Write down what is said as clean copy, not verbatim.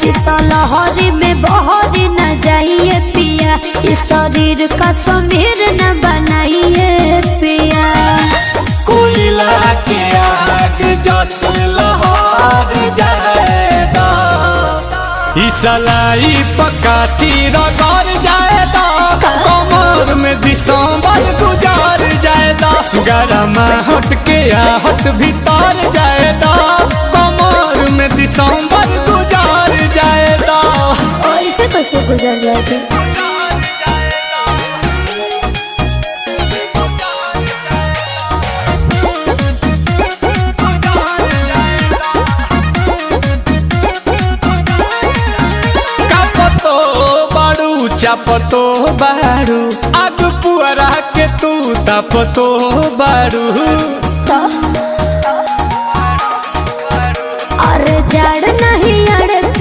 शीतलहरी में बहरी न जाइए पिया, इस शरीर का समीर न बनाइए पिया। कोयला के आग जस लहर जाएगा, इसलाई पकाठी रगड़ जाएगा, कमर में दिसंबर गुजार जाएगा, गरम हट के आहट भीतर जाएगा, कमर में दिसंबर गुजार जाएगा। ऐसे कैसे गुजर जाएगी? चापतो बारू आग पुअरा के तू तापतो बारू,